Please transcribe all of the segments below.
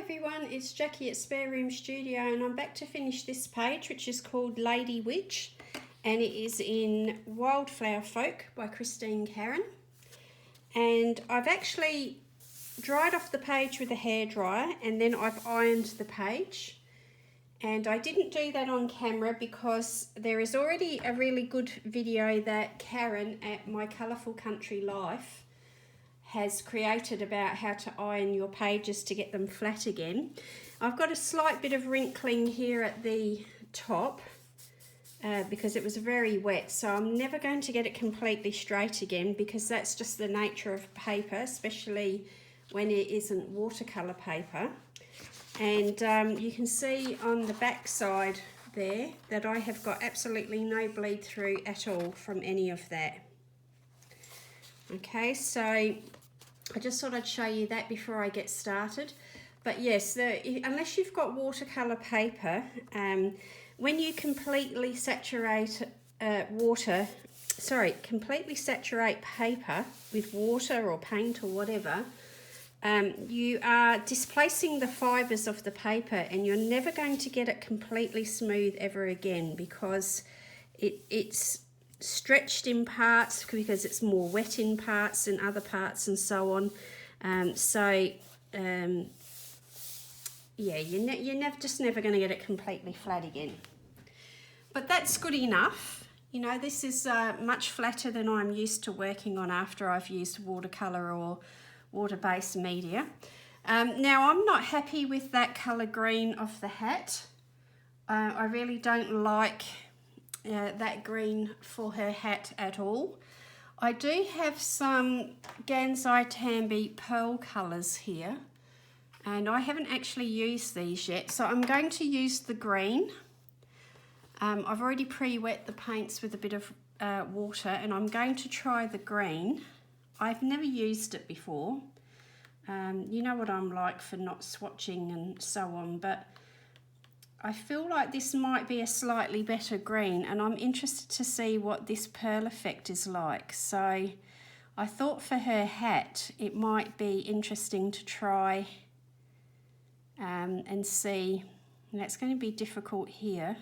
everyone, it's Jackie at Spare Room Studio and I'm back to finish this page, which is called Lady Witch, and it is in Wildflower Folk by Christine Karen. And I've actually dried off the page with a hairdryer and then I've ironed the page. And I didn't do that on camera because there is already a really good video that Karen at My Colourful Country Life has created about how to iron your pages to get them flat again. I've got a slight bit of wrinkling here at the top because it was very wet, so I'm never going to get it completely straight again because that's just the nature of paper, especially when it isn't watercolour paper. And you can see on the back side there that I have got absolutely no bleed through at all from any of that. Okay, so I just thought I'd show you that before I get started. But yes, unless you've got watercolour paper, when you completely saturate completely saturate paper with water or paint or whatever, you are displacing the fibres of the paper and you're never going to get it completely smooth ever again because it's stretched in parts because it's more wet in parts than other parts and so on. Yeah, you're just never going to get it completely flat again. But that's good enough. You know, this is much flatter than I'm used to working on after I've used watercolour or water-based media. Now, I'm not happy with that colour green of the hat. I really don't like that green for her hat at all. I do have some Gansai Tambi pearl colours here and I haven't actually used these yet, so I'm going to use the green. I've already pre-wet the paints with a bit of water and I'm going to try the green. I've never used it before. You know what I'm like for not swatching and so on, but I feel like this might be a slightly better green and I'm interested to see what this pearl effect is like. So I thought for her hat it might be interesting to try and see, and that's going to be difficult here.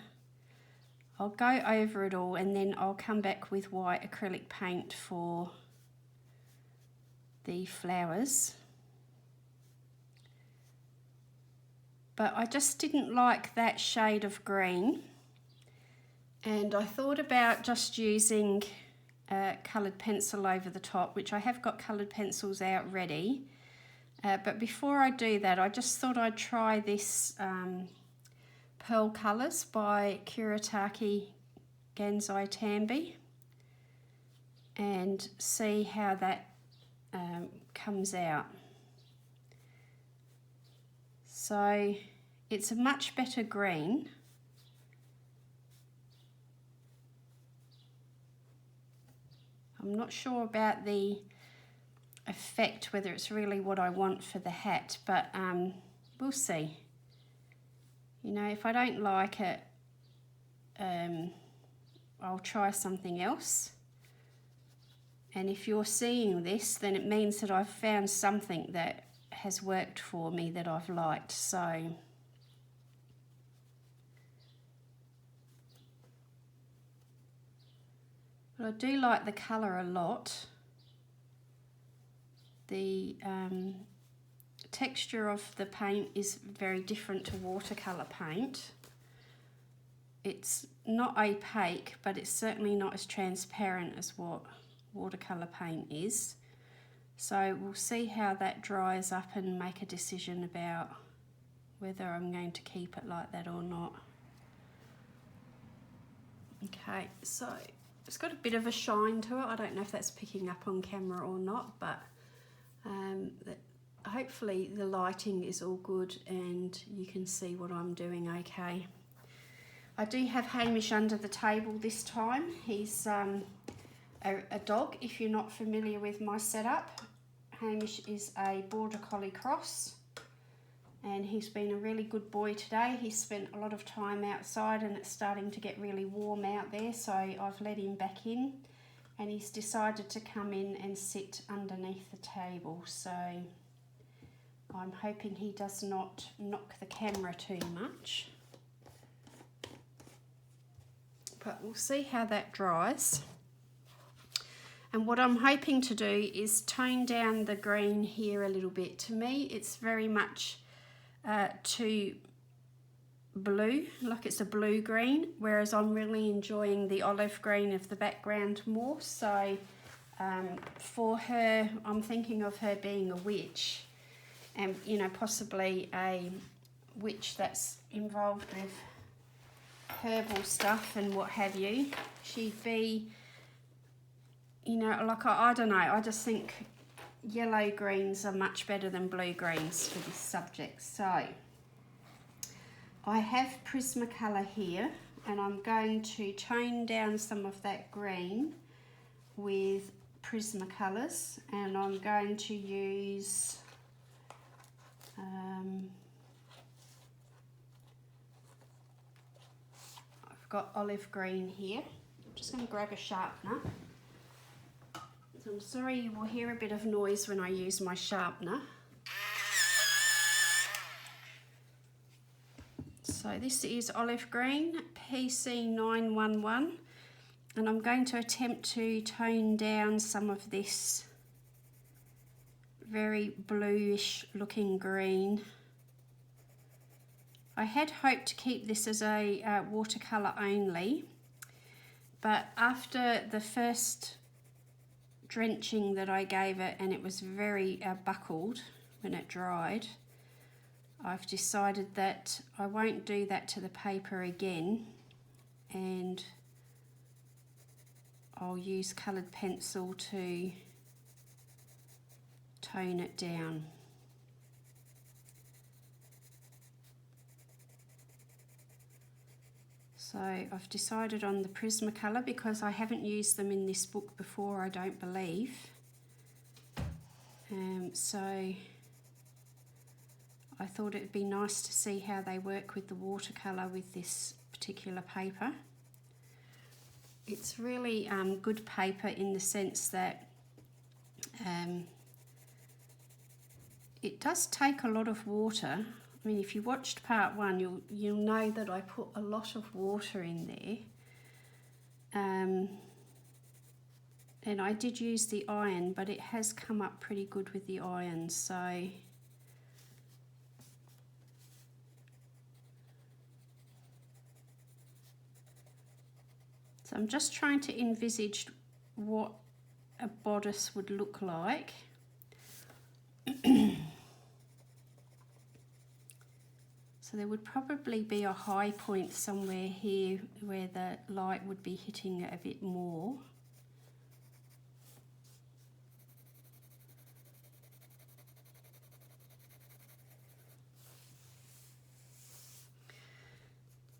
I'll go over it all and then I'll come back with white acrylic paint for the flowers. But I just didn't like that shade of green and I thought about just using coloured pencil over the top, which I have got coloured pencils out ready. But before I do that, I just thought I'd try this Pearl Colours by Kuretake Gansai Tambi and see how that comes out. So it's a much better green. I'm not sure about the effect, whether it's really what I want for the hat, but we'll see. You know, if I don't like it, I'll try something else. And if you're seeing this, then it means that I've found something that has worked for me that I've liked. So but I do like the colour a lot. The texture of the paint is very different to watercolour paint. It's not opaque, but it's certainly not as transparent as what watercolour paint is. So we'll see how that dries up and make a decision about whether I'm going to keep it like that or not. Okay, so it's got a bit of a shine to it. I don't know if that's picking up on camera or not, but hopefully the lighting is all good and you can see what I'm doing okay. I do have Hamish under the table this time. He's a dog, if you're not familiar with my setup. Hamish is a Border Collie cross and he's been a really good boy today. He's spent a lot of time outside and it's starting to get really warm out there, so I've let him back in and he's decided to come in and sit underneath the table. So I'm hoping he does not knock the camera too much. But we'll see how that dries. And what I'm hoping to do is tone down the green here a little bit. To me, it's very much too blue, like it's a blue green, whereas I'm really enjoying the olive green of the background more. So for her, I'm thinking of her being a witch, and you know, possibly a witch that's involved with herbal stuff and what have you. She'd be, you know, like I don't know, I just think yellow greens are much better than blue greens for this subject. So I have Prismacolor here, and I'm going to tone down some of that green with Prismacolors, and I'm going to use I've got olive green here. I'm just going to grab a sharpener. So I'm sorry you will hear a bit of noise when I use my sharpener. So this is olive green, PC911, and I'm going to attempt to tone down some of this very bluish looking green. I had hoped to keep this as a watercolour only, but after the first drenching that I gave it, and it was very buckled when it dried, I've decided that I won't do that to the paper again, and I'll use coloured pencil to tone it down. So I've decided on the Prismacolor because I haven't used them in this book before, I don't believe. So I thought it'd be nice to see how they work with the watercolour with this particular paper. It's really good paper in the sense that it does take a lot of water. I mean, if you watched part one, you'll know that I put a lot of water in there. And I did use the iron, but it has come up pretty good with the iron, so I'm just trying to envisage what a bodice would look like. So there would probably be a high point somewhere here where the light would be hitting it a bit more.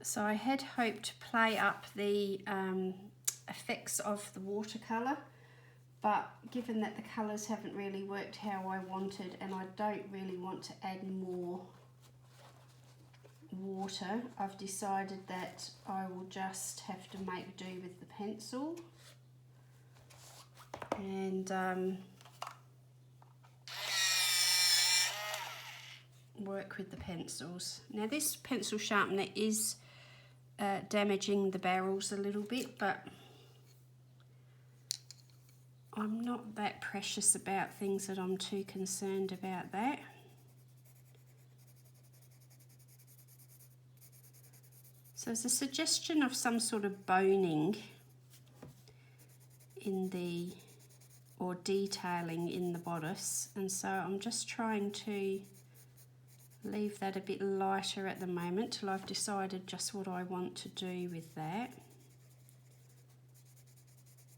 So I had hoped to play up the effects of the watercolour, but given that the colours haven't really worked how I wanted, and I don't really want to add more water, I've decided that I will just have to make do with the pencil and work with the pencils. Now this pencil sharpener is damaging the barrels a little bit, but I'm not that precious about things that I'm too concerned about that. So there's a suggestion of some sort of boning in the, or detailing in the bodice, and so I'm just trying to leave that a bit lighter at the moment till I've decided just what I want to do with that.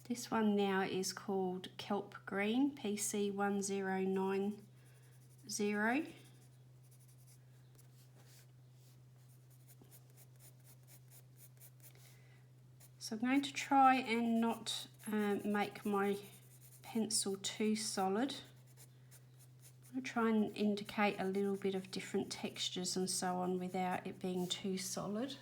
This one now is called Kelp Green, PC1090. So I'm going to try and not make my pencil too solid. I'm going to try and indicate a little bit of different textures and so on without it being too solid.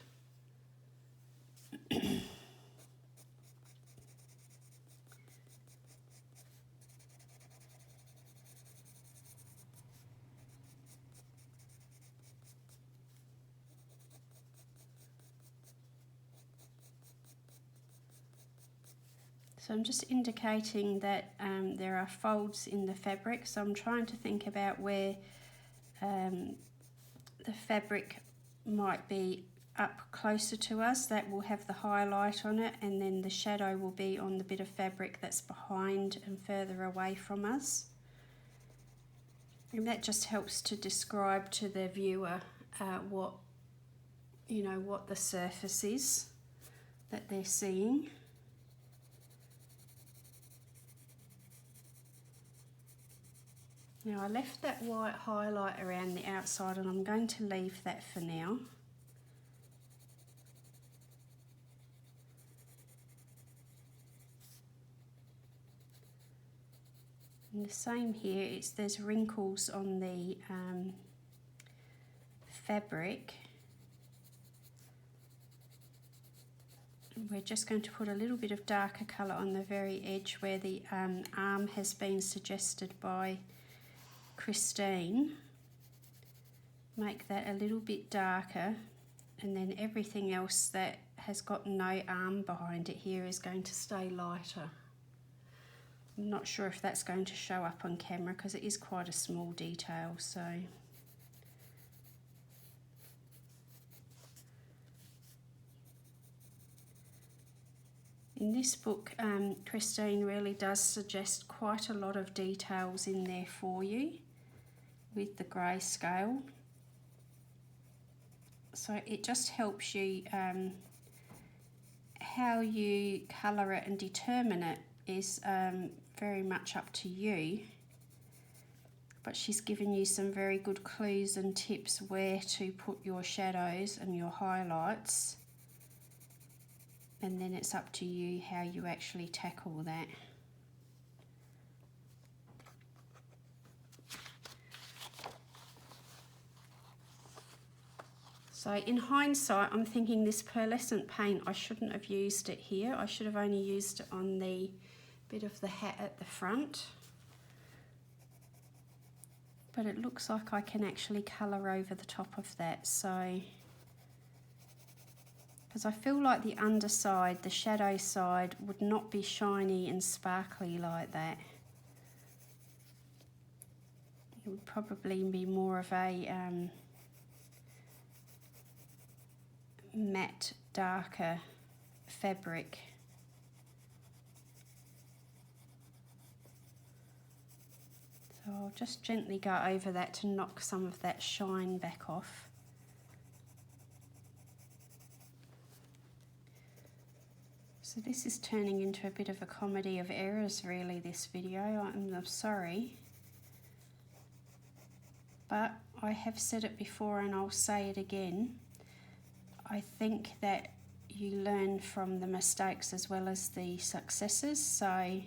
So I'm just indicating that there are folds in the fabric, so I'm trying to think about where the fabric might be up closer to us. That will have the highlight on it, and then the shadow will be on the bit of fabric that's behind and further away from us. And that just helps to describe to the viewer what the surface is that they're seeing. Now I left that white highlight around the outside, and I'm going to leave that for now. And the same here, there's wrinkles on the fabric. We're just going to put a little bit of darker colour on the very edge where the arm has been suggested by Christine. Make that a little bit darker, and then everything else that has got no arm behind it here is going to stay lighter. I'm not sure if that's going to show up on camera because it is quite a small detail, so in this book, Christine really does suggest quite a lot of details in there for you with the grayscale. So it just helps you, how you colour it and determine it is very much up to you. But she's given you some very good clues and tips where to put your shadows and your highlights. And then it's up to you how you actually tackle that. So in hindsight, I'm thinking this pearlescent paint, I shouldn't have used it here. I should have only used it on the bit of the hat at the front. But it looks like I can actually colour over the top of that, so because I feel like the underside, the shadow side, would not be shiny and sparkly like that. It would probably be more of a matte, darker fabric. So I'll just gently go over that to knock some of that shine back off. So this is turning into a bit of a comedy of errors really, this video. I'm sorry. But I have said it before and I'll say it again. I think that you learn from the mistakes as well as the successes. So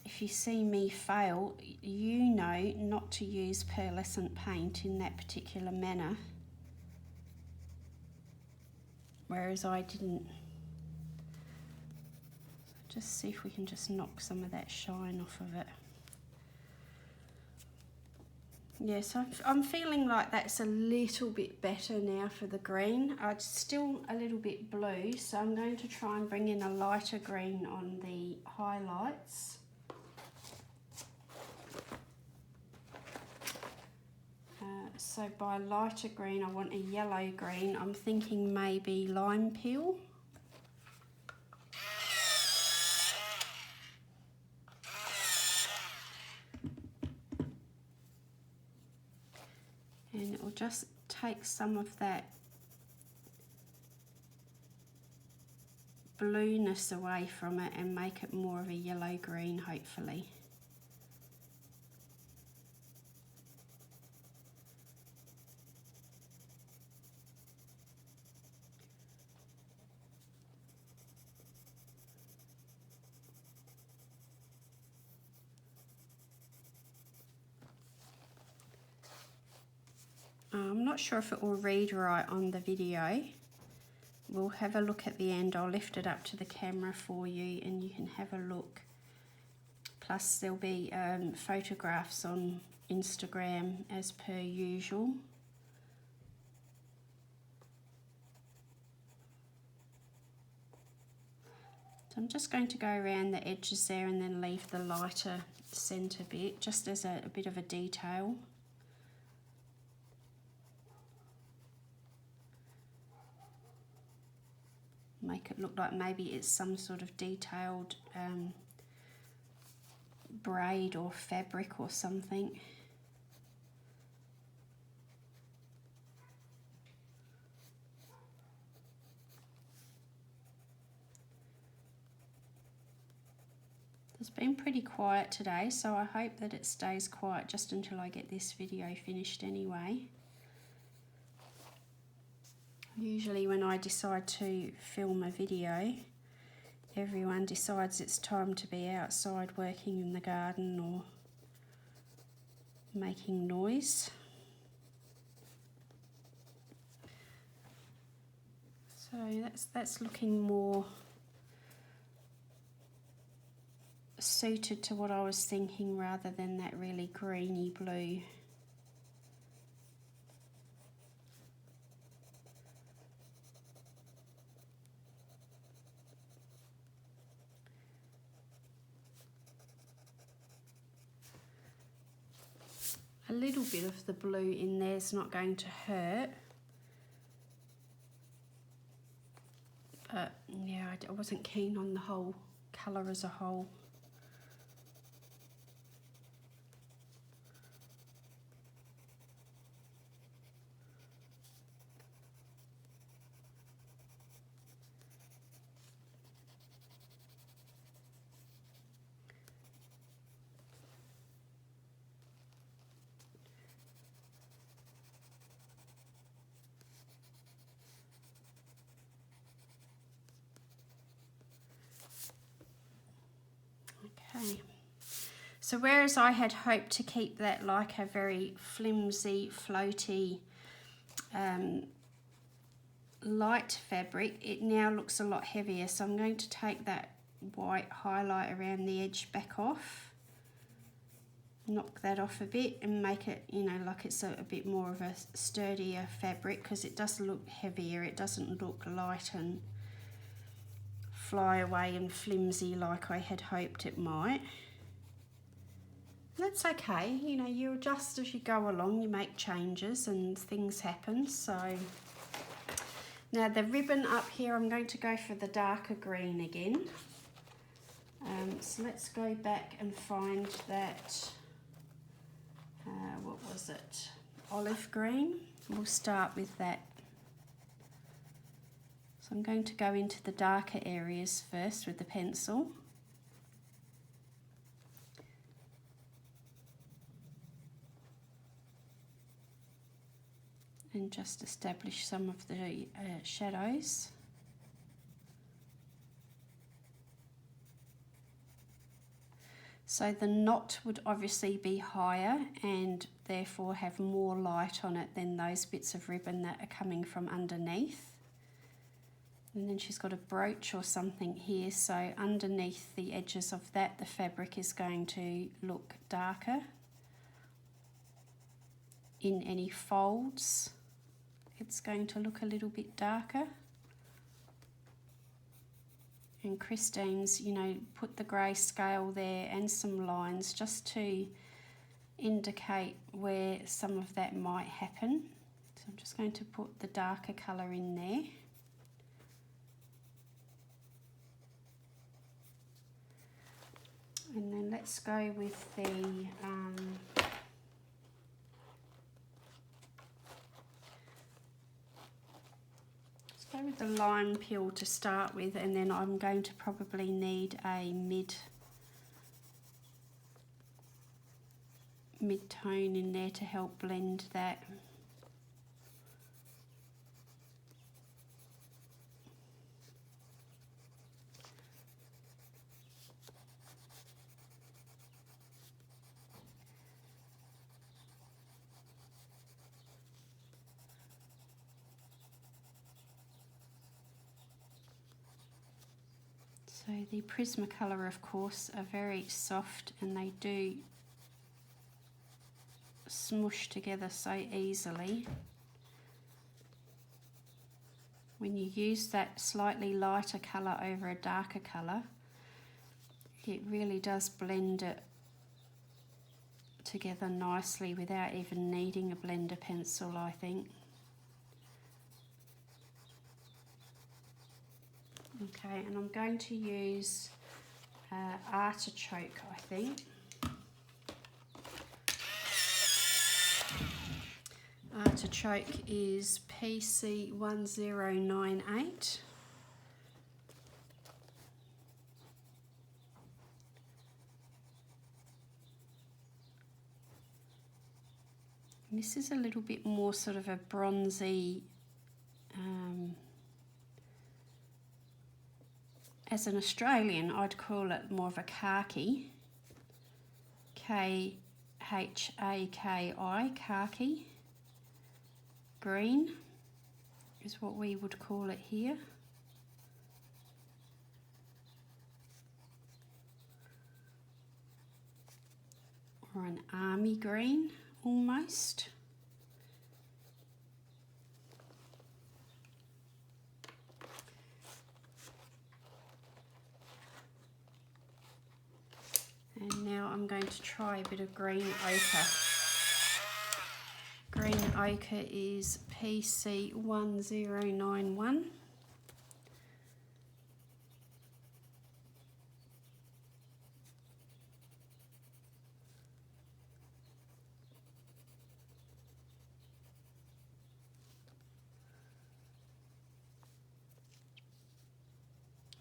if you see me fail, you know not to use pearlescent paint in that particular manner. Whereas I didn't. So just see if we can just knock some of that shine off of it. Yes, I'm feeling like that's a little bit better now for the green. It's still a little bit blue, so I'm going to try and bring in a lighter green on the highlights. So by lighter green, I want a yellow green. I'm thinking maybe lime peel. And it will just take some of that blueness away from it and make it more of a yellow green, hopefully. I'm not sure if it will read right on the video. We'll have a look at the end. I'll lift it up to the camera for you and you can have a look. Plus there'll be photographs on Instagram as per usual. So I'm just going to go around the edges there and then leave the lighter centre bit just as a bit of a detail. Make it look like maybe it's some sort of detailed braid or fabric or something. It's been pretty quiet today, so I hope that it stays quiet just until I get this video finished anyway. Usually when I decide to film a video, everyone decides it's time to be outside working in the garden or making noise. So that's looking more suited to what I was thinking rather than that really greeny blue. A little bit of the blue in there is not going to hurt. But yeah, I wasn't keen on the whole colour as a whole. Okay, so whereas I had hoped to keep that like a very flimsy, floaty, light fabric, it now looks a lot heavier. So I'm going to take that white highlight around the edge back off, knock that off a bit and make it, you know, like it's a bit more of a sturdier fabric, because it does look heavier. It doesn't look light and fly away and flimsy like I had hoped it might. That's okay, you know, you adjust as you go along, you make changes and things happen. So now the ribbon up here, I'm going to go for the darker green again. So let's go back and find that, what was it, olive green. We'll start with that. So I'm going to go into the darker areas first with the pencil. And just establish some of the shadows. So the knot would obviously be higher and therefore have more light on it than those bits of ribbon that are coming from underneath. And then she's got a brooch or something here, so underneath the edges of that, the fabric is going to look darker. In any folds, it's going to look a little bit darker. And Christine's, you know, put the grey scale there and some lines just to indicate where some of that might happen. So I'm just going to put the darker colour in there. And then let's go with the let's go with the lime peel to start with, and then I'm going to probably need a mid-tone in there to help blend that. So the Prismacolor, of course, are very soft and they do smush together so easily when you use that slightly lighter colour over a darker colour, it really does blend it together nicely without even needing a blender pencil, I think. Okay, and I'm going to use artichoke, I think. Artichoke is PC1098. And this is a little bit more sort of a bronzy, as an Australian I'd call it more of a khaki, K-H-A-K-I, khaki green is what we would call it here. Or an army green almost. And now I'm going to try a bit of green ochre. Green ochre is PC1091.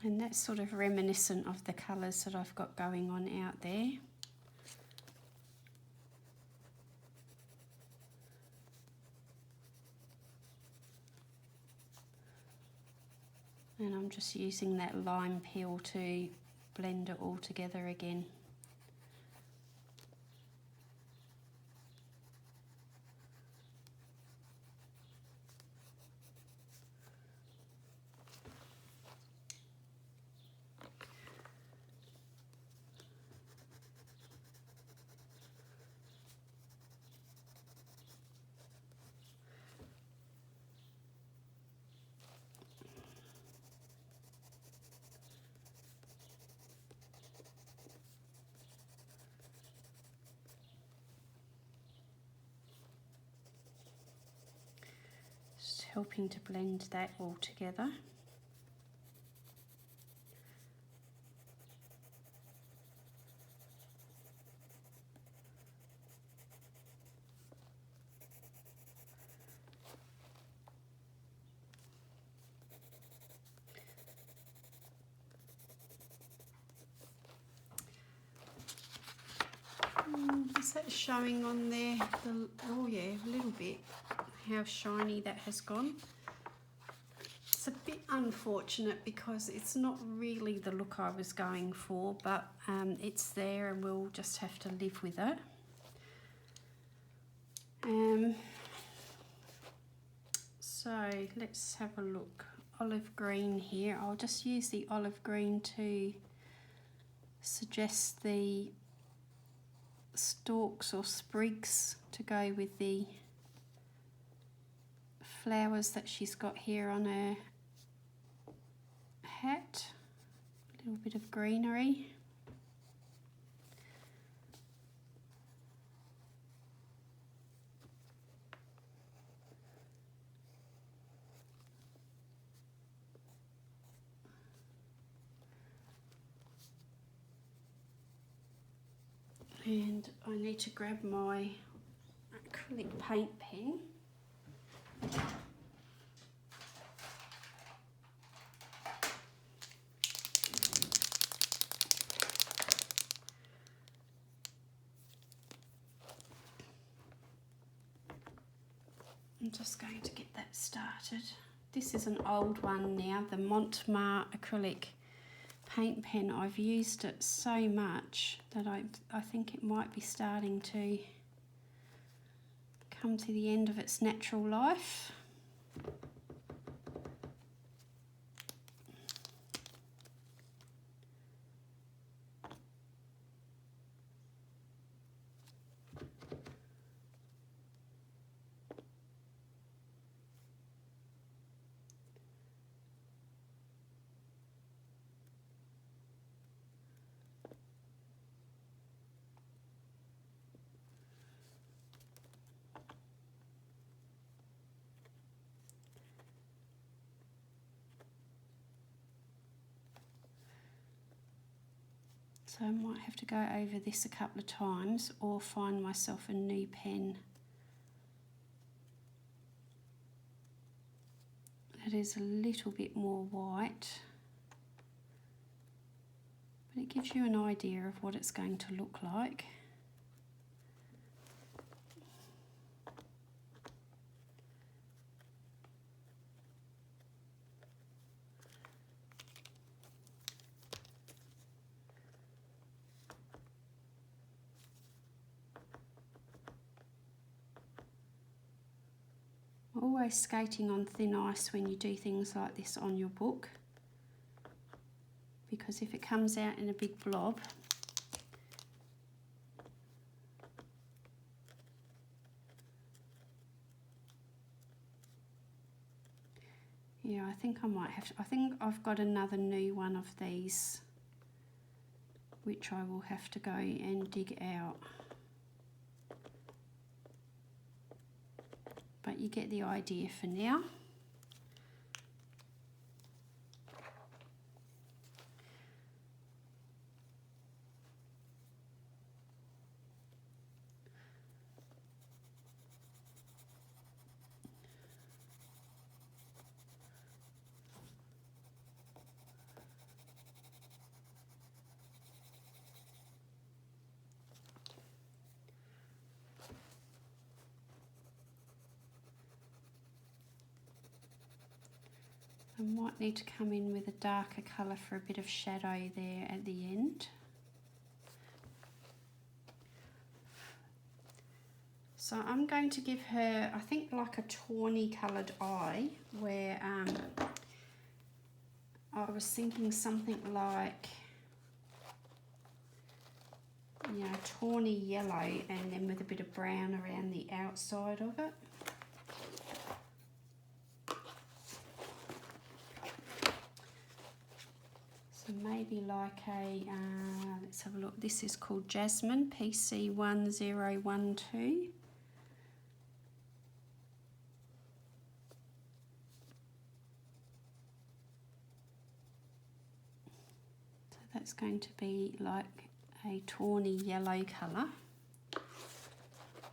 And that's sort of reminiscent of the colours that I've got going on out there. And I'm just using that lime peel to blend it all together again. Helping to blend that all together. Is that showing on there? Oh yeah, a little bit. How shiny that has gone. It's a bit unfortunate because it's not really the look I was going for, but it's there and we'll just have to live with it. So let's have a look. Olive green here. I'll just use the olive green to suggest the stalks or sprigs to go with the flowers that she's got here on her hat. A little bit of greenery. And I need to grab my acrylic paint pen. I'm just going to get that started. This is an old one now, the Montmar acrylic paint pen. I've used it so much that I think it might be starting to come to the end of its natural life. So I might have to go over this a couple of times or find myself a new pen. It is a little bit more white, but it gives you an idea of what it's going to look like. Always skating on thin ice when you do things like this on your book, because if it comes out in a big blob, yeah, I think I might have to, I think I've got another new one of these which I will have to go and dig out. But you get the idea for now. I might need to come in with a darker colour for a bit of shadow there at the end. So I'm going to give her, I think, like a tawny coloured eye, where I was thinking something like, you know, tawny yellow, and then with a bit of brown around the outside of it. So maybe like a, let's have a look, this is called Jasmine, PC1012. So that's going to be like a tawny yellow colour.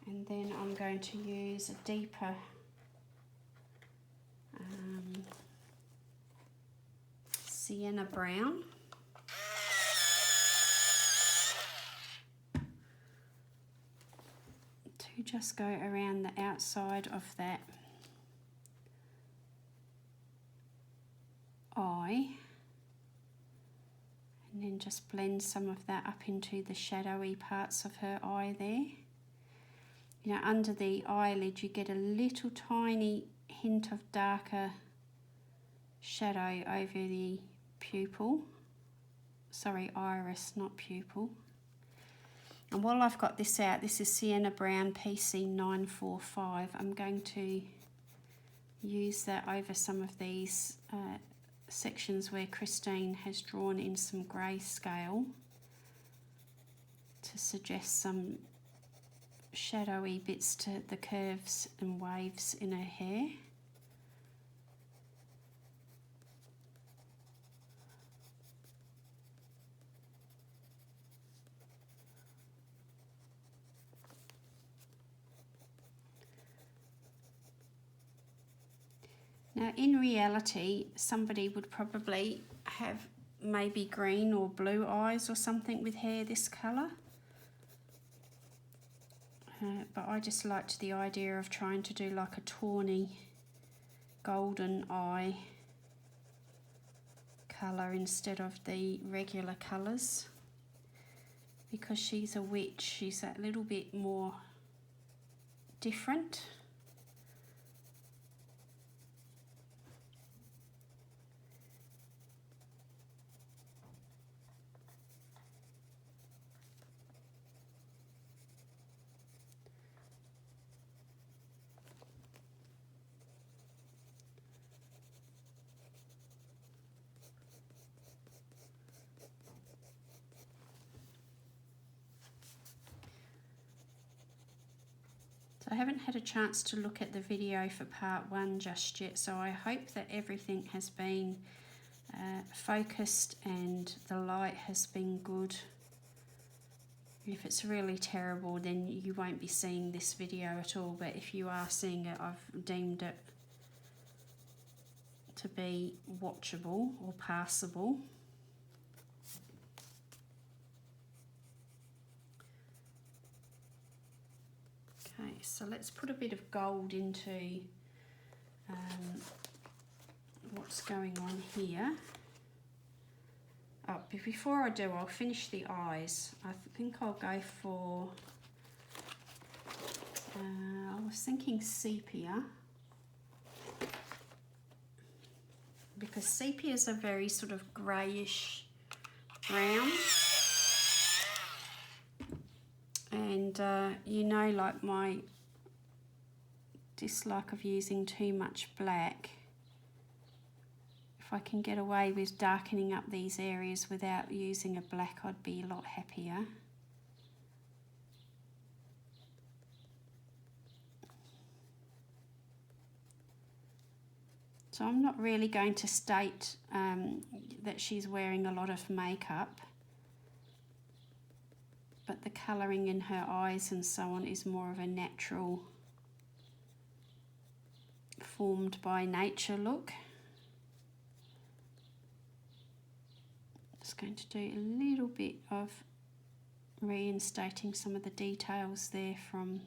And then I'm going to use a deeper sienna brown. To just go around the outside of that eye, and then just blend some of that up into the shadowy parts of her eye there. You know, under the eyelid you get a little tiny hint of darker shadow over the pupil. Sorry, iris, not pupil. And while I've got this out, this is Sienna Brown PC945. I'm going to use that over some of these sections where Christine has drawn in some grayscale to suggest some shadowy bits to the curves and waves in her hair. Now, in reality, somebody would probably have maybe green or blue eyes or something with hair this colour. But I just liked the idea of trying to do like a tawny golden eye colour instead of the regular colours. Because she's a witch, she's that little bit more different. I haven't had a chance to look at the video for part 1 just yet, so I hope that everything has been focused and the light has been good If it's really terrible, then you won't be seeing this video at all, but if you are seeing it, I've deemed it to be watchable or passable. Okay, so let's put a bit of gold into what's going on here. Oh, but before I do, I'll finish the eyes. I think I'll go for, I was thinking sepia, because sepias are very sort of greyish brown. And you know, like my dislike of using too much black. If I can get away with darkening up these areas without using a black, I'd be a lot happier. So I'm not really going to state that she's wearing a lot of makeup, but the colouring in her eyes and so on is more of a natural, formed by nature look. Just going to do a little bit of reinstating some of the details there from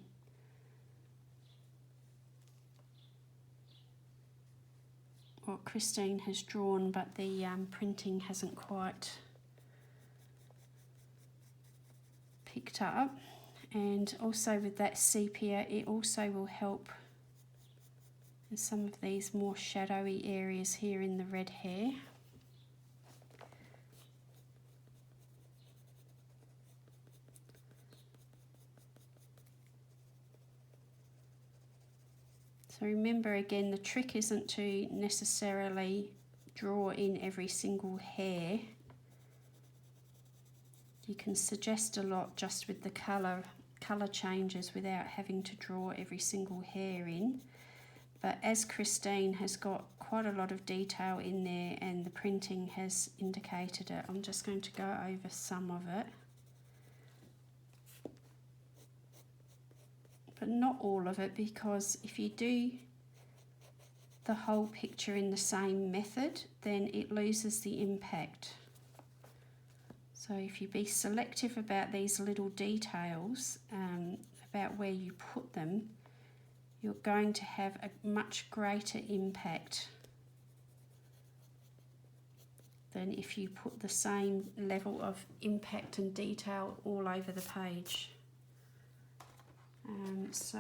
what Christine has drawn, but the printing hasn't quite picked up. And also with that sepia, it also will help in some of these more shadowy areas here in the red hair. So remember again, the trick isn't to necessarily draw in every single hair. You can suggest a lot just with the colour changes without having to draw every single hair in. But as Christine has got quite a lot of detail in there and the printing has indicated it, I'm just going to go over some of it. But not all of it, because if you do the whole picture in the same method, then it loses the impact. So if you be selective about these little details, about where you put them, you're going to have a much greater impact than if you put the same level of impact and detail all over the page. So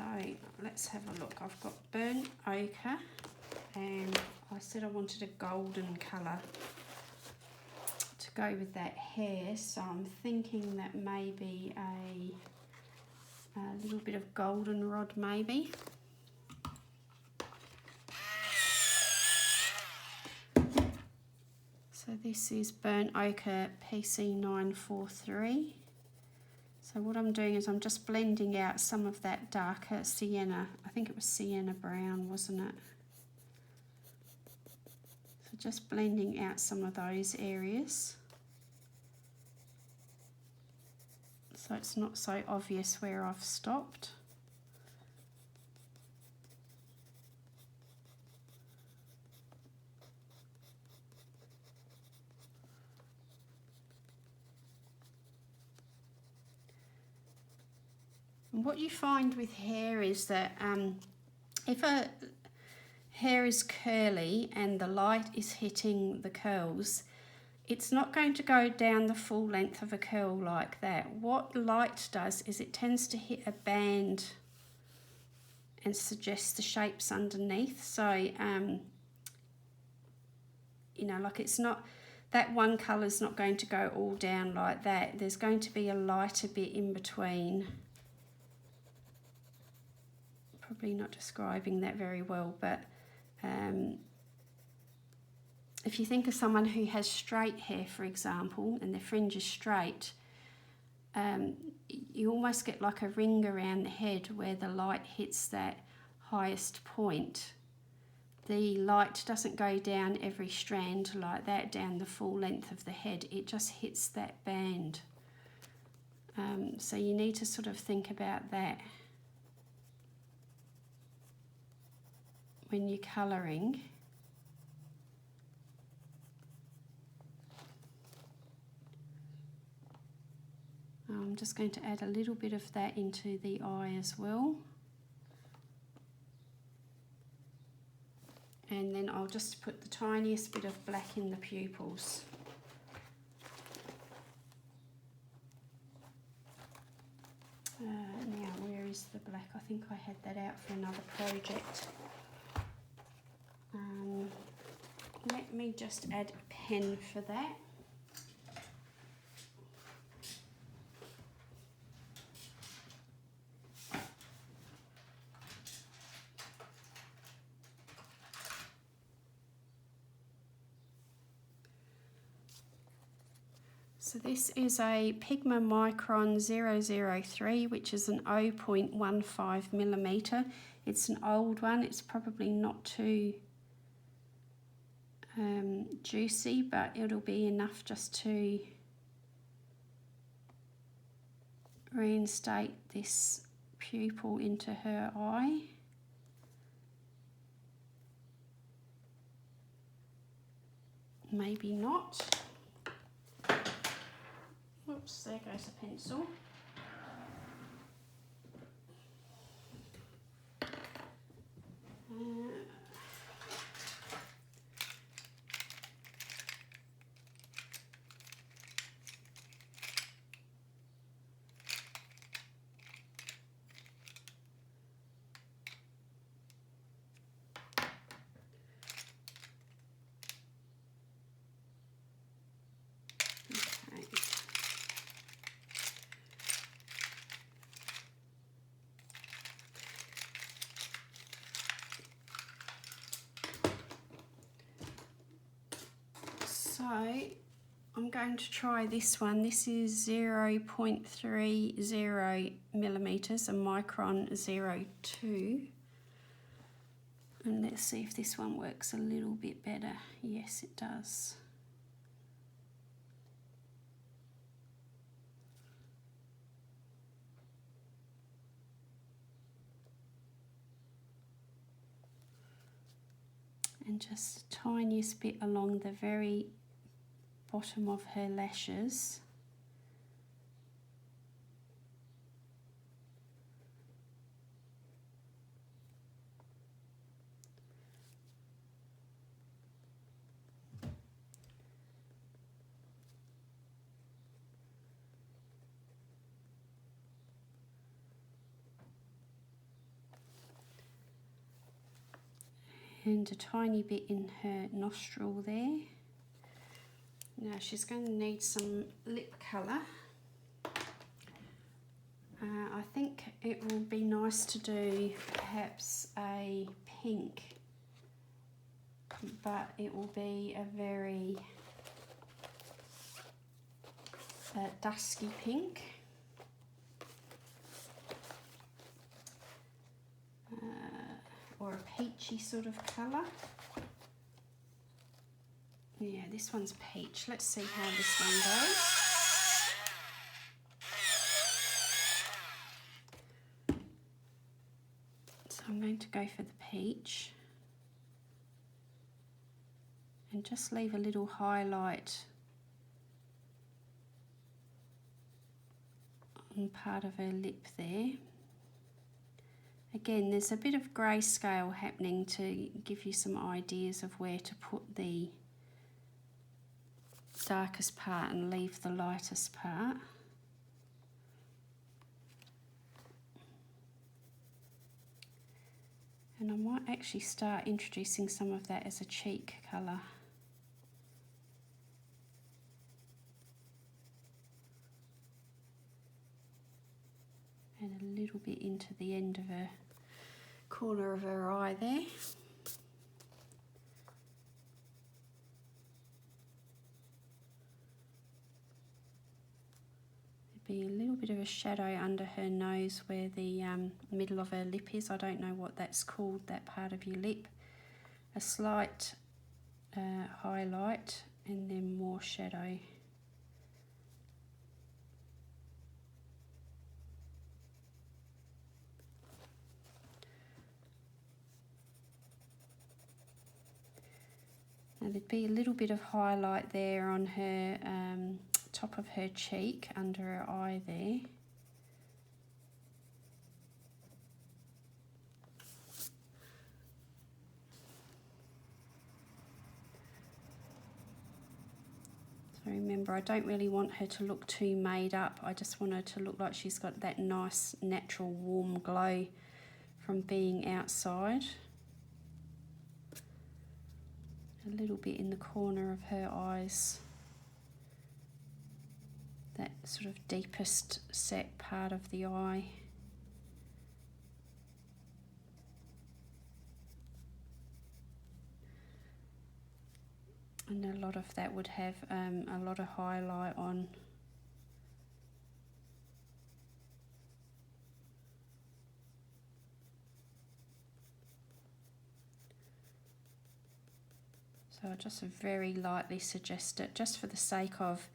let's have a look. I've got burnt ochre, and I said I wanted a golden colour to go with that hair, so I'm thinking that maybe a little bit of goldenrod maybe. So this is burnt ochre PC943. So what I'm doing is I'm just blending out some of that darker sienna. I think it was sienna brown, wasn't it? So just blending out some of those areas, so it's not so obvious where I've stopped. And what you find with hair is that if a hair is curly and the light is hitting the curls, it's not going to go down the full length of a curl like that. What light does is it tends to hit a band and suggests the shapes underneath. So, you know, like it's not, that one colour's not going to go all down like that. There's going to be a lighter bit in between. Probably not describing that very well, but if you think of someone who has straight hair, for example, and their fringe is straight, you almost get like a ring around the head where the light hits that highest point. The light doesn't go down every strand like that, down the full length of the head. It just hits that band. So you need to sort of think about that when you're colouring. I'm just going to add a little bit of that into the eye as well. And then I'll just put the tiniest bit of black in the pupils. Now, where is the black? I think I had that out for another project. Let me just add a pen for that. So this is a Pigma Micron 003, which is an 0.15 millimetre. It's an old one. It's probably not too juicy, but it'll be enough just to reinstate this pupil into her eye. Maybe not. Whoops, there goes a pencil. So I'm going to try this one. This is 0.30 millimetres, a micron 02. And let's see if this one works a little bit better. Yes, it does. And just the tiniest bit along the very bottom of her lashes. And a tiny bit in her nostril there. Now she's going to need some lip colour. I think it will be nice to do perhaps a pink, but it will be a very dusky pink. Or a peachy sort of colour. Yeah, this one's peach. Let's see how this one goes. So I'm going to go for the peach. And just leave a little highlight on part of her lip there. Again, there's a bit of grayscale happening to give you some ideas of where to put the darkest part and leave the lightest part. And I might actually start introducing some of that as a cheek colour. And a little bit into the end of her corner of her eye there. There'd be a little bit of a shadow under her nose where the middle of her lip is. I don't know what that's called, that part of your lip. A slight highlight and then more shadow. Now there'd be a little bit of highlight there on her top of her cheek, under her eye there. So remember, I don't really want her to look too made up. I just want her to look like she's got that nice natural warm glow from being outside. A little bit in the corner of her eyes, that sort of deepest set part of the eye. And a lot of that would have a lot of highlight on. So I just very lightly suggest it, just for the sake of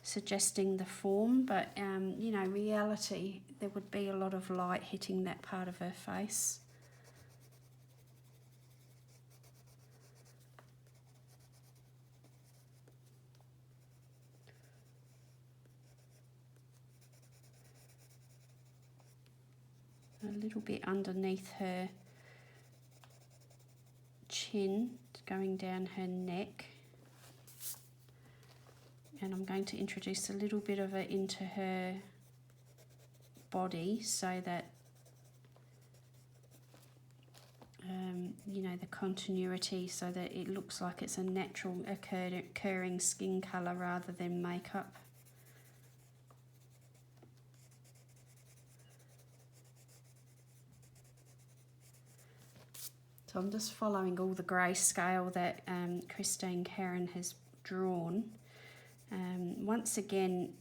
suggesting the form, but you know, reality, there would be a lot of light hitting that part of her face. A little bit underneath her chin, going down her neck. And I'm going to introduce a little bit of it into her body, so that you know, the continuity, so that it looks like it's a natural occurring skin colour rather than makeup. So I'm just following all the grayscale that Christine Karen has drawn. Once again,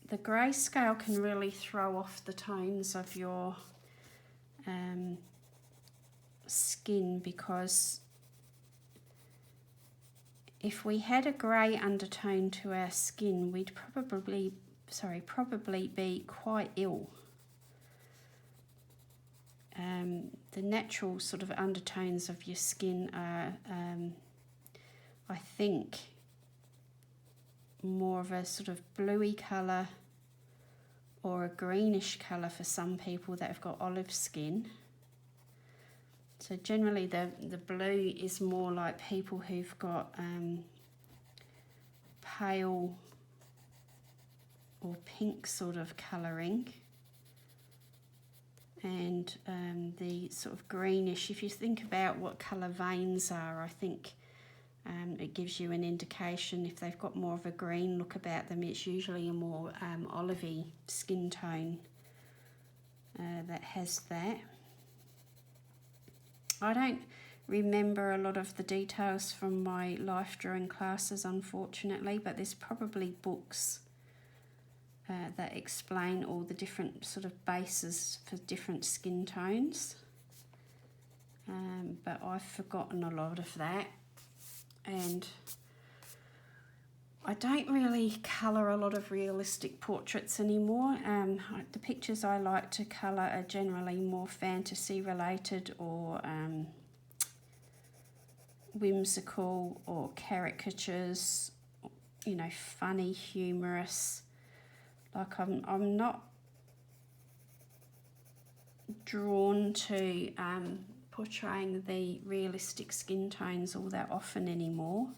the grayscale can really throw off the tones of your skin, because if we had a grey undertone to our skin, we'd probably be quite ill. The natural sort of undertones of your skin are, I think, more of a sort of bluey colour or a greenish colour for some people that have got olive skin. So generally the blue is more like people who've got pale or pink sort of colouring. And the sort of greenish, if you think about what colour veins are, I think it gives you an indication. If they've got more of a green look about them, it's usually a more olivey skin tone that has that. I don't remember a lot of the details from my life drawing classes, unfortunately, but there's probably books that explain all the different sort of bases for different skin tones. But I've forgotten a lot of that, and I don't really colour a lot of realistic portraits anymore. The pictures I like to colour are generally more fantasy related, or whimsical, or caricatures, you know, funny, humorous. Like I'm not drawn to portraying the realistic skin tones all that often anymore.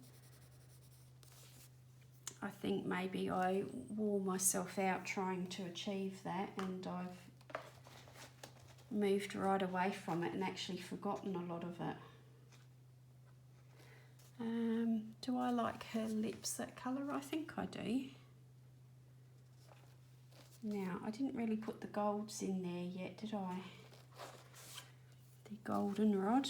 I think maybe I wore myself out trying to achieve that, and I've moved right away from it and actually forgotten a lot of it. Do I like her lips that colour? I think I do. Now, I didn't really put the golds in there yet, did I? The goldenrod.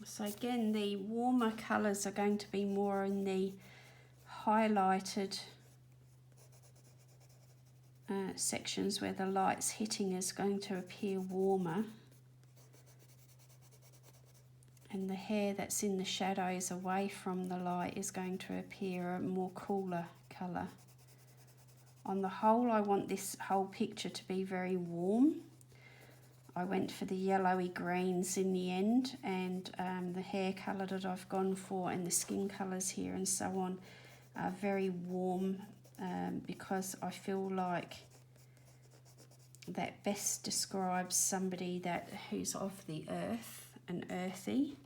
So again, the warmer colours are going to be more in the highlighted sections where the light's hitting is going to appear warmer, and the hair that's in the shadows away from the light is going to appear a more cooler colour. On the whole, I want this whole picture to be very warm. I went for the yellowy greens in the end, and the hair colour that I've gone for and the skin colours here and so on are very warm, because I feel like that best describes somebody who's of the earth and earthy.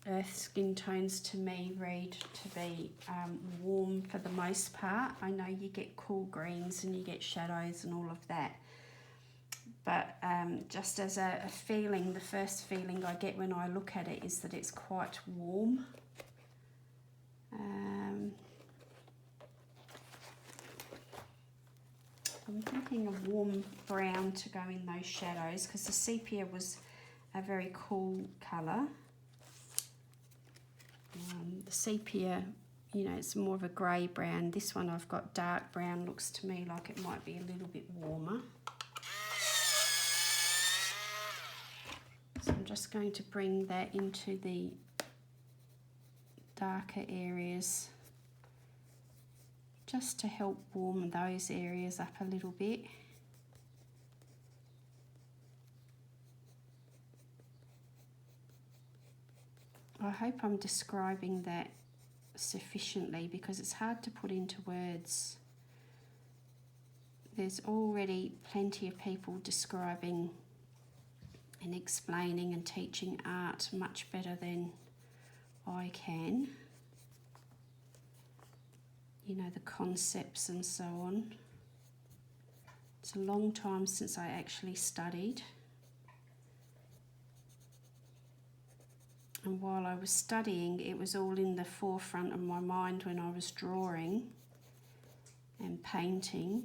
Earth skin tones to me read to be warm for the most part. I know you get cool greens and you get shadows and all of that, but just as a feeling, the first feeling I get when I look at it is that it's quite warm. I'm thinking a warm brown to go in those shadows, because the sepia was a very cool colour. The sepia, you know, it's more of a grey brown. This one I've got dark brown, looks to me like it might be a little bit warmer. So I'm just going to bring that into the darker areas, just to help warm those areas up a little bit. I hope I'm describing that sufficiently, because it's hard to put into words. There's already plenty of people describing and explaining and teaching art much better than I can. You know, the concepts and so on. It's a long time since I actually studied. And while I was studying, it was all in the forefront of my mind when I was drawing and painting.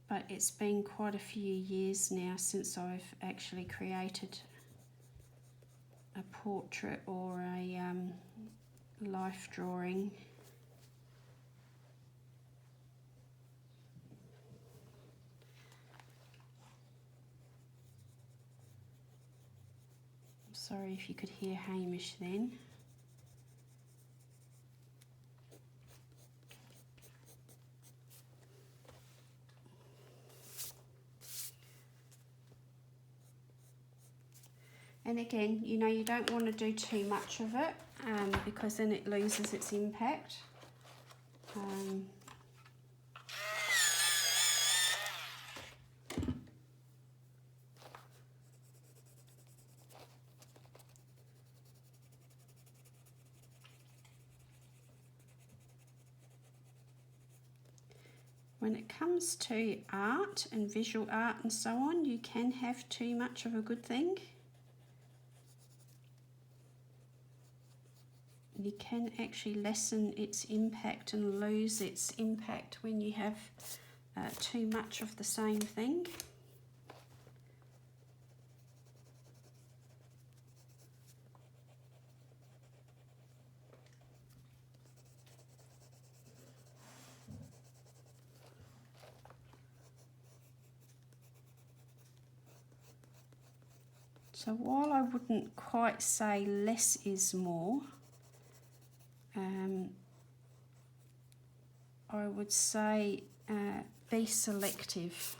But it's been quite a few years now since I've actually created a portrait or a life drawing. Sorry if you could hear Hamish then. And again, you know, you don't want to do too much of it, because then it loses its impact. When it comes to art and visual art and so on, you can have too much of a good thing. You can actually lessen its impact and lose its impact when you have too much of the same thing. So while I wouldn't quite say less is more, I would say be selective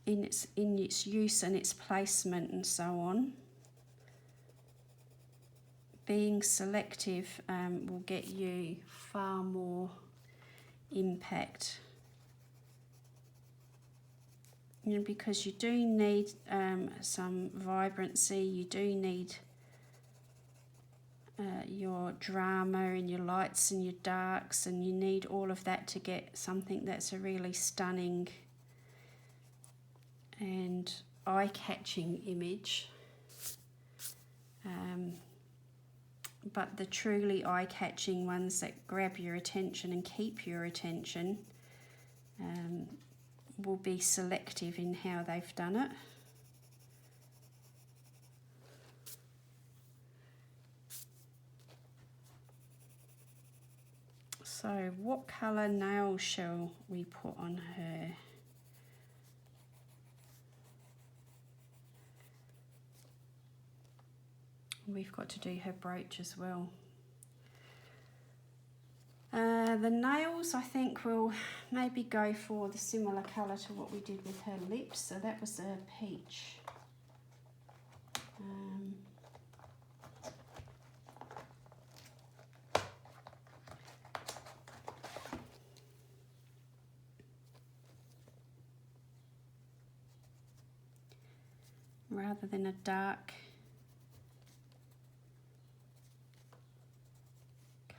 in its use and its placement and so on. Being selective will get you far more impact. You know, because you do need some vibrancy, you do need your drama and your lights and your darks, and you need all of that to get something that's a really stunning and eye-catching image. But the truly eye-catching ones that grab your attention and keep your attention will be selective in how they've done it. So what colour nail shall we put on her? We've got to do her brooch as well. The nails, I think we'll maybe go for the similar colour to what we did with her lips. So that was a peach. Rather than a dark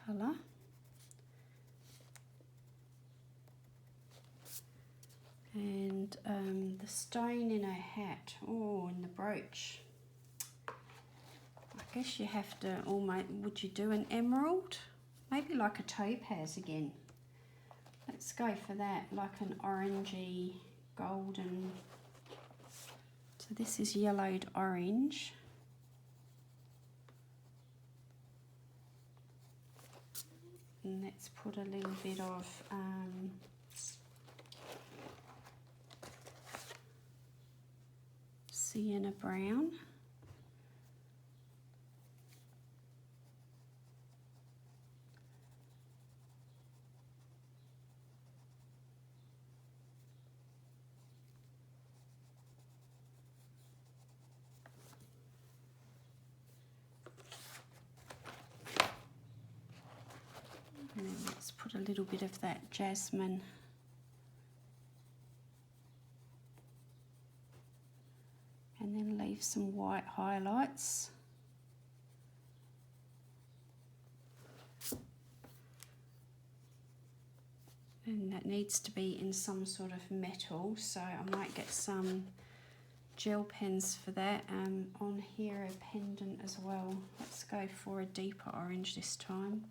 colour. And the stone in her hat, oh, and the brooch. I guess you have to almost, would you do an emerald? Maybe like a topaz again. Let's go for that, like an orangey, golden. So this is yellowed orange. And let's put a little bit of sienna brown. And then let's put a little bit of that jasmine. And then leave some white highlights. And that needs to be in some sort of metal, so I might get some gel pens for that. On here a pendant as well. Let's go for a deeper orange this time.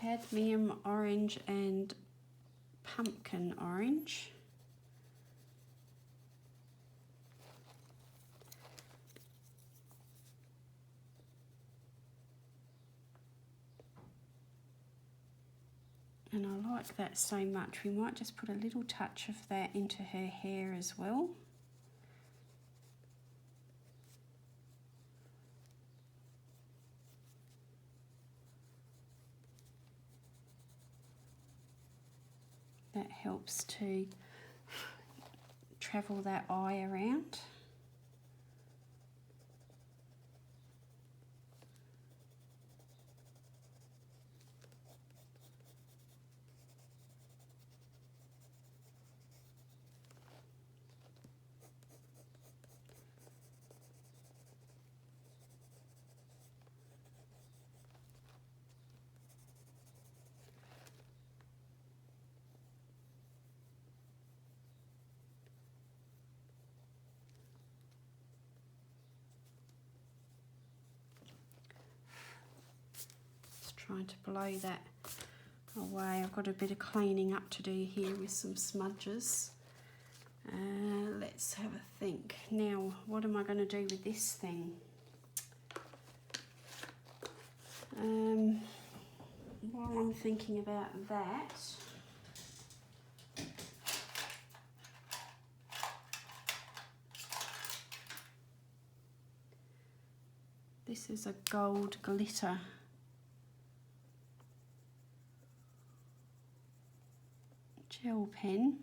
Cadmium orange and pumpkin orange. And I like that so much, we might just put a little touch of that into her hair as well. That helps to travel that eye around. Trying to blow that away. I've got a bit of cleaning up to do here with some smudges. Let's have a think. Now, what am I going to do with this thing? While I'm thinking about that, this is a gold glitter. Gel pen.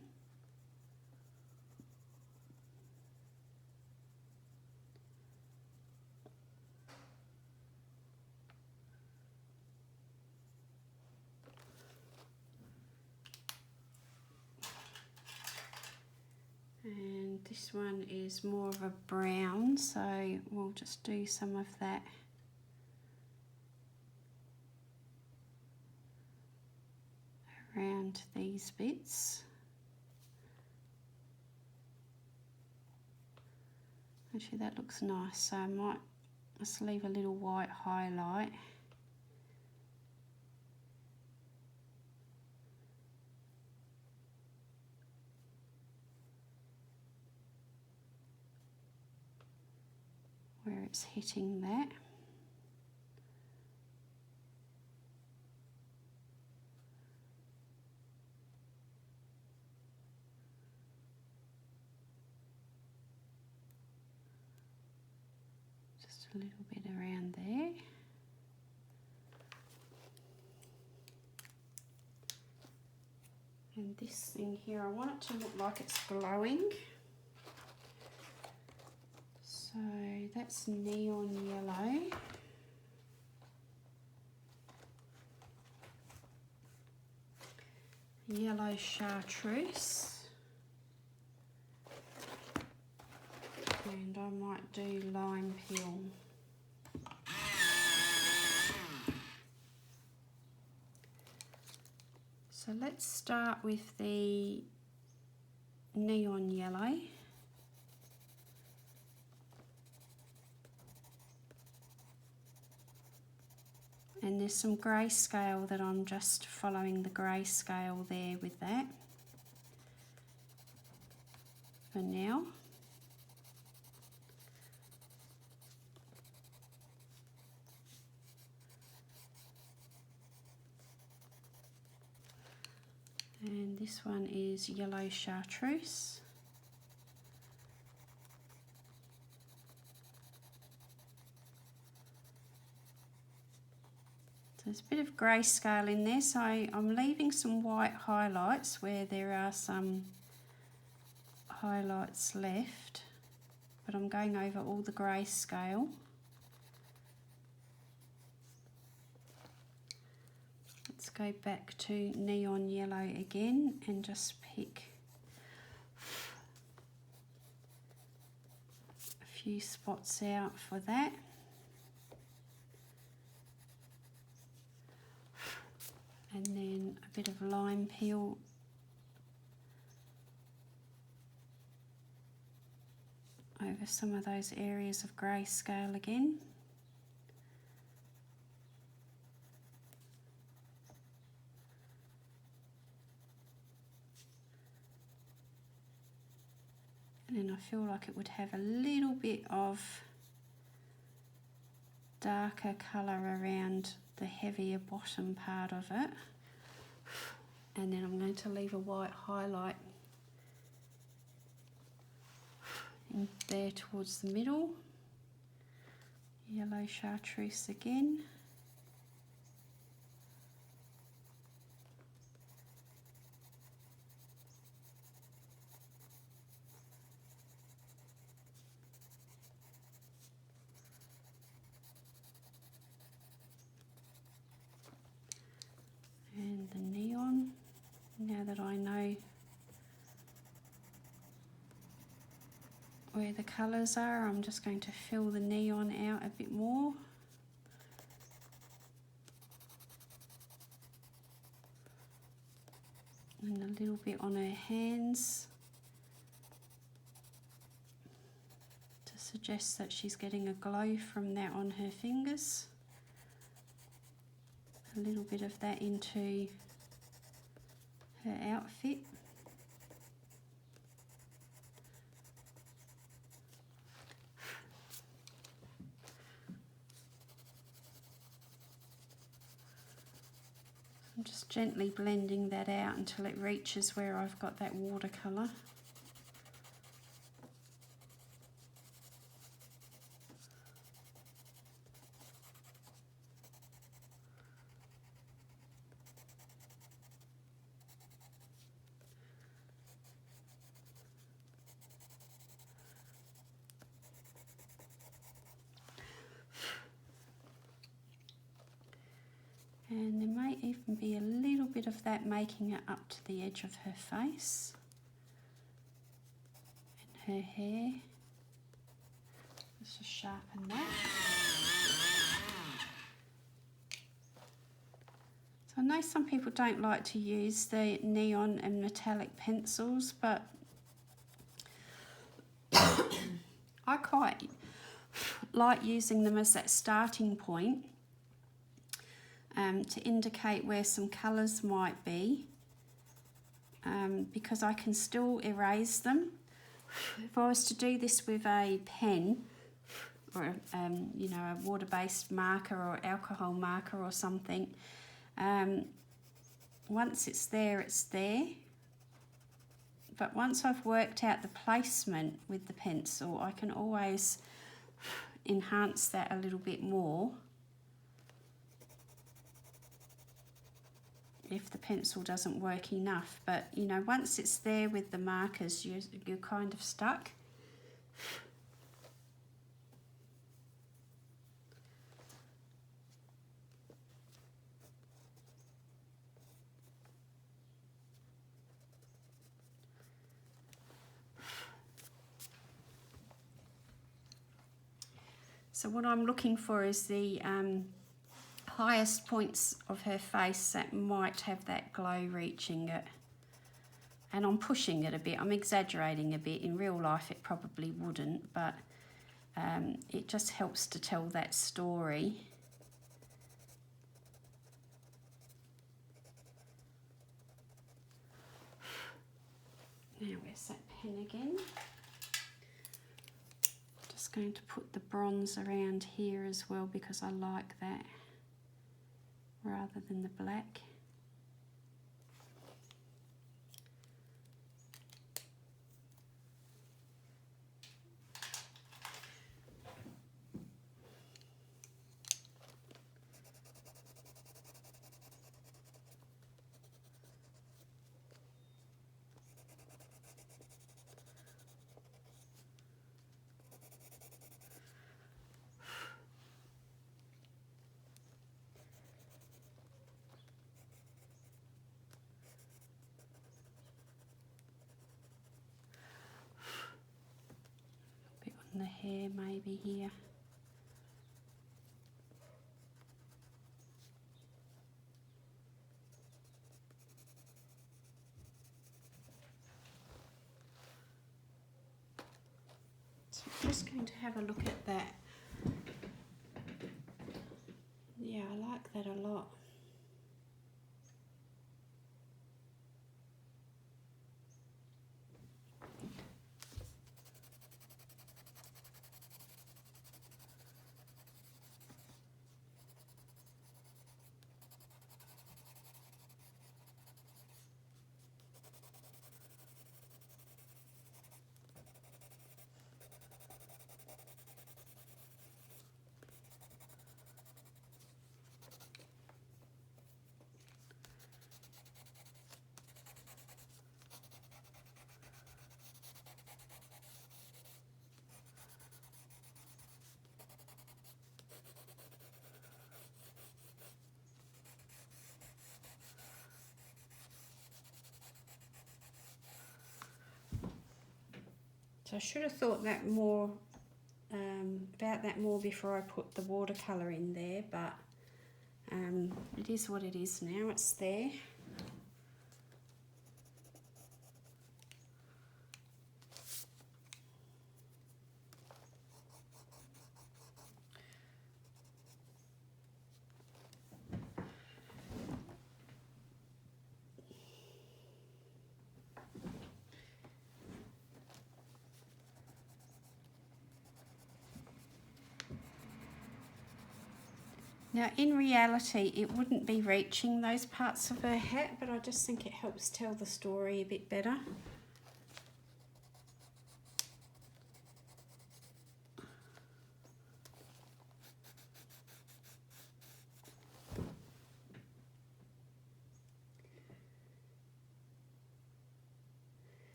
And this one is more of a brown, so we'll just do some of that around these bits. Actually, that looks nice, so I might just leave a little white highlight. Where it's hitting that. Just a little bit around there. And this thing here, I want it to look like it's glowing. So that's neon yellow. Yellow chartreuse. And I might do lime peel. So let's start with the neon yellow. And there's some grayscale that I'm just following the grayscale there with that for now. And this one is yellow chartreuse. There's a bit of grayscale in there, so I'm leaving some white highlights where there are some highlights left, but I'm going over all the grayscale. Let's go back to neon yellow again and just pick a few spots out for that. And then a bit of lime peel over some of those areas of grayscale again. And then I feel like it would have a little bit of darker colour around the heavier bottom part of it. And then I'm going to leave a white highlight in there towards the middle. Yellow chartreuse again. And the neon, now that I know where the colours are, I'm just going to fill the neon out a bit more. And a little bit on her hands to suggest that she's getting a glow from that on her fingers. A little bit of that into her outfit. I'm just gently blending that out until it reaches where I've got that watercolour. And there may even be a little bit of that making it up to the edge of her face and her hair. Let's just sharpen that. So I know some people don't like to use the neon and metallic pencils, but I quite like using them as that starting point. To indicate where some colours might be, because I can still erase them. If I was to do this with a pen or you know, a water-based marker or alcohol marker or something, once it's there, it's there. But once I've worked out the placement with the pencil, I can always enhance that a little bit more if the pencil doesn't work enough. But you know, once it's there with the markers, you're kind of stuck. So what I'm looking for is the highest points of her face that might have that glow reaching it. And I'm pushing it a bit, I'm exaggerating a bit. In real life it probably wouldn't, but it just helps to tell that story. Now where's that pen again? Just going to put the bronze around here as well because I like that rather than the black. The hair maybe here. So I'm just going to have a look at that. Yeah, I like that a lot. So I should have thought that more about that more before I put the watercolour in there, but it is what it is now, it's there. Now in reality it wouldn't be reaching those parts of her hat, but I just think it helps tell the story a bit better.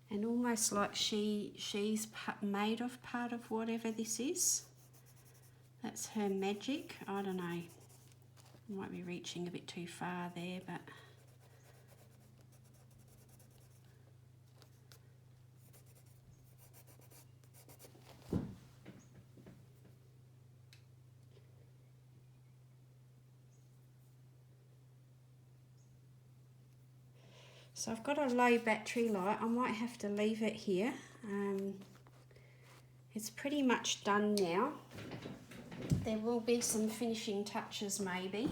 And almost like she's made of part of whatever this is. That's her magic. I don't know. Might be reaching a bit too far there, but so I've got a low battery light. I might have to leave it here. It's pretty much done now. There will be some finishing touches maybe.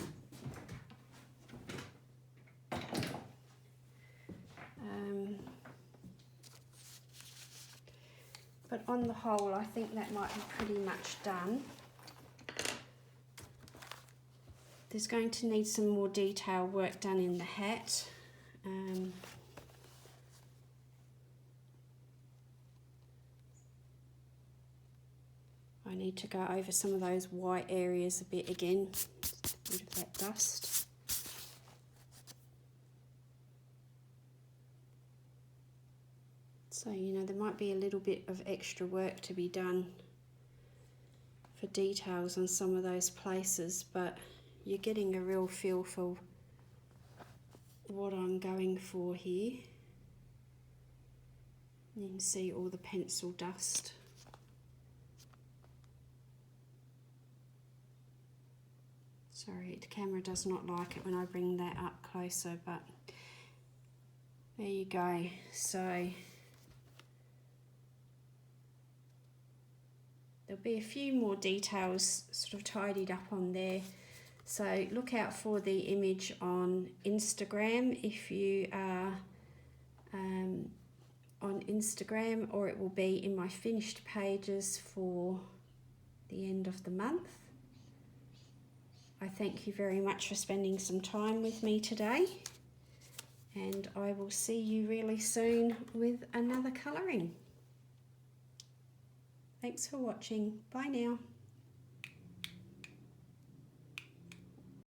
But on the whole, I think that might be pretty much done. There's going to need some more detail work done in the hat. I need to go over some of those white areas a bit again, rid of that dust. So, you know, there might be a little bit of extra work to be done for details on some of those places, but you're getting a real feel for what I'm going for here. You can see all the pencil dust. Sorry, the camera does not like it when I bring that up closer, but there you go. So there'll be a few more details sort of tidied up on there. So look out for the image on Instagram if you are on Instagram, or it will be in my finished pages for the end of the month. I thank you very much for spending some time with me today, and I will see you really soon with another colouring. Thanks for watching. Bye now.